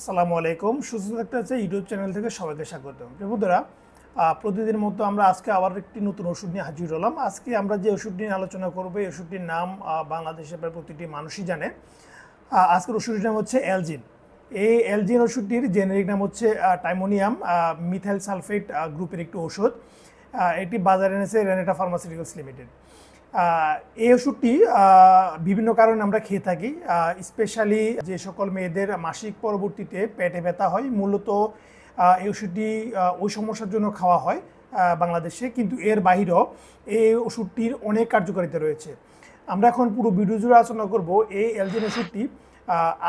আসসালামু আলাইকুম। সুস্থ থাকতে আছে ইউটিউব চ্যানেল থেকে সবাইকে স্বাগত। বন্ধুরা, প্রতিদিন মতো আমরা আজকে আবার একটি নতুন ওষুধ নিয়ে হাজির হলাম। আজকে আমরা যে ওষুধটি নিয়ে আলোচনা করব এই ওষুধটির নাম বাংলাদেশের প্রায় প্রতিটি মানুষই জানে। আজকের ওষুধটির নাম হচ্ছে অ্যালজিন। এই অ্যালজিন ওষুধটির জেনেরিক নাম হচ্ছে টাইমোনিয়াম মিথাইল সালফেট গ্রুপের একটি ওষুধ। এটি বাজারে এনেছে রেনেটা ফার্মাসিউটিক্যালস লিমিটেড। এই ওষুধটি বিভিন্ন কারণে আমরা খেয়ে থাকি, স্পেশালি যে সকল মেয়েদের মাসিক পরবর্তীতে পেটে ব্যথা হয়, মূলত এই ওষুধটি ওই সমস্যার জন্য খাওয়া হয় বাংলাদেশে। কিন্তু এর বাহিরেও এই ওষুধটির অনেক কার্যকারিতা রয়েছে। আমরা এখন পুরো ভিডিও জুড়ে আলোচনা করব এই অ্যালজিন ওষুধটি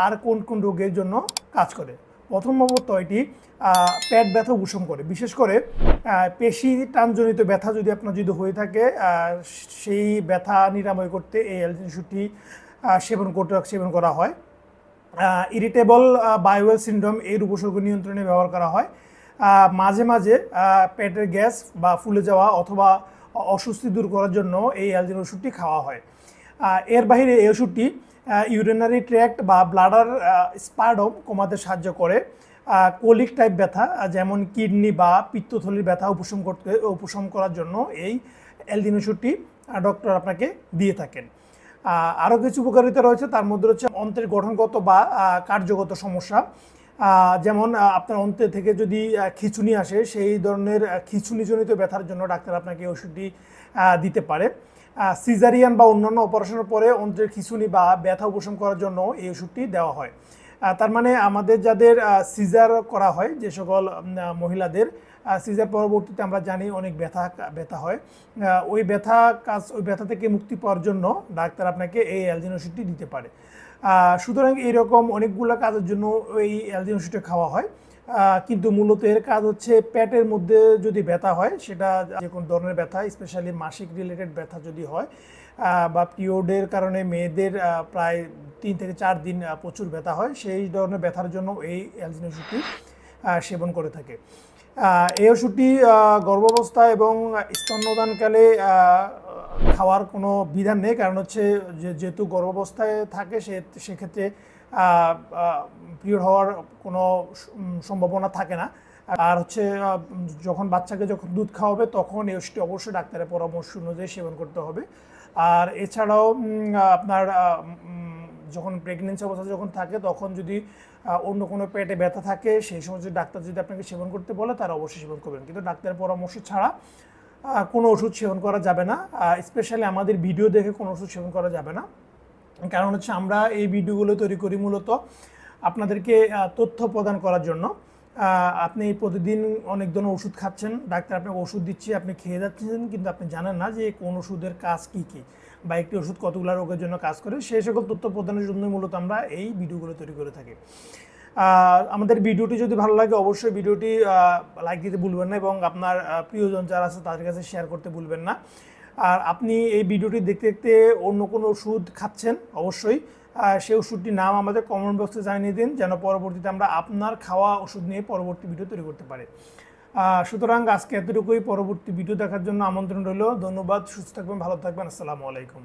আর কোন কোন রোগের জন্য কাজ করে। প্রথমত এটি পেট ব্যথা উপশম করে, বিশেষ করে পেশি টানজনিত ব্যথা যদি আপনার হয়ে থাকে, সেই ব্যথা নিরাময় করতে এই অ্যালজিন ওষুধটি সেবন করা হয়। ইরিটেবল বায়োয়েল সিনড্রোম এর উপসর্গ নিয়ন্ত্রণে ব্যবহার করা হয়। মাঝে মাঝে পেটের গ্যাস বা ফুলে যাওয়া অথবা অস্বস্তি দূর করার জন্য এই অ্যালজিন ওষুধটি খাওয়া হয়। এর বাইরে এই ওষুধটি ইউরিনারি ট্র্যাক্ট বা ব্লাডার স্পারডম কমাতে সাহায্য করে। কোলিক টাইপ ব্যথা যেমন কিডনি বা পিত্তথলির ব্যথা উপশম করার জন্য এই অ্যালজিন ওষুধটি ডক্টর আপনাকে দিয়ে থাকেন। আরও কিছু উপকারিতা রয়েছে, তার মধ্যে রয়েছে অন্ত্রের গঠনগত বা কার্যগত সমস্যা, যেমন আপনার অন্ত্র থেকে যদি খিঁচুনি আসে, সেই ধরনের খিঁচুনিজনিত ব্যথার জন্য ডাক্তার আপনাকে ওষুধটি দিতে পারে। সিজারিয়ান বা অন্যান্য অপারেশনের পরে অন্ত্রের খিঁচুনি বা ব্যথা উপশম করার জন্য এই ওষুধটি দেওয়া হয়। তার মানে আমাদের যাদের সিজার করা হয়, যে সকল মহিলাদের সিজার পরবর্তীতে আমরা জানি অনেক ব্যথা হয়, ওই ব্যথা থেকে মুক্তি পাওয়ার জন্য ডাক্তার আপনাকে এই অ্যালজিন ওষুধটি দিতে পারে। সুতরাং এইরকম অনেকগুলো কাজের জন্য এই অ্যালজিন ওষুধটা খাওয়া হয়। কিন্তু মূলত এর কাজ হচ্ছে পেটের মধ্যে যদি ব্যথা হয়, সেটা যে কোনো ধরনের ব্যথা, স্পেশালি মাসিক রিলেটেড ব্যথা যদি হয় বা পিরিয়ডের কারণে মেয়েদের প্রায় 3 থেকে 4 দিন প্রচুর ব্যথা হয়, সেই ধরনের ব্যথার জন্য এই অ্যালজিন ওষুধটি সেবন করে থাকে। এই ওষুধটি গর্ভাবস্থা এবং স্তন্যদানকালে খাওয়ার কোনো বিধান নেই, কারণ হচ্ছে যেহেতু গর্ভাবস্থায় থাকে সেক্ষেত্রে পিরিয়ড হওয়ার কোনো সম্ভাবনা থাকে না। আর হচ্ছে যখন বাচ্চাকে দুধ খাওয়াবে তখন এই ওষুধটি অবশ্যই ডাক্তারের পরামর্শ অনুযায়ী সেবন করতে হবে। আর এছাড়াও আপনার যখন প্রেগনেন্সি অবস্থা যখন থাকে, তখন যদি অন্য কোনো পেটে ব্যথা থাকে, সেই সময় যদি ডাক্তার আপনাকে সেবন করতে বলে, তারা অবশ্যই সেবন করবেন। কিন্তু ডাক্তারের পরামর্শ ছাড়া কোনো ওষুধ সেবন করা যাবে না। স্পেশালি আমাদের ভিডিও দেখে কোনো ওষুধ সেবন করা যাবে না, কারণ হচ্ছে আমরা এই ভিডিওগুলো তৈরি করি মূলত আপনাদেরকে তথ্য প্রদান করার জন্য। আপনি প্রতিদিন অনেক ধরনের ওষুধ খাচ্ছেন, ডাক্তার আপনাকে ওষুধ দিচ্ছে, আপনি খেয়ে যাচ্ছেন, কিন্তু আপনি জানেন না যে কোন ওষুধের কাজ কী কী বা একটি ওষুধ কতগুলো রোগের জন্য কাজ করে। সেই সকল তথ্য প্রদানের জন্য মূলত আমরা এই ভিডিওগুলো তৈরি করে থাকি। আমাদের ভিডিওটি যদি ভালো লাগে, অবশ্যই ভিডিওটি লাইক দিতে ভুলবেন না এবং আপনার প্রিয়জন যারা আছে তাদের কাছে শেয়ার করতে ভুলবেন না। আর আপনি এই ভিডিওটি দেখতে দেখতে অন্য কোনো ওষুধ খাচ্ছেন, অবশ্যই সেই ওষুধটির নাম আমাদের কমেন্ট বক্সে জানিয়ে দিন, যেন পরবর্তীতে আমরা আপনার খাওয়া ওষুধ নিয়ে পরবর্তী ভিডিও তৈরি করতে পারি। সুতরাং আজকে এতটুকুই। পরবর্তী ভিডিও দেখার জন্য আমন্ত্রণ রইল। ধন্যবাদ। সুস্থ থাকবেন, ভালো থাকবেন। আসসালামু আলাইকুম।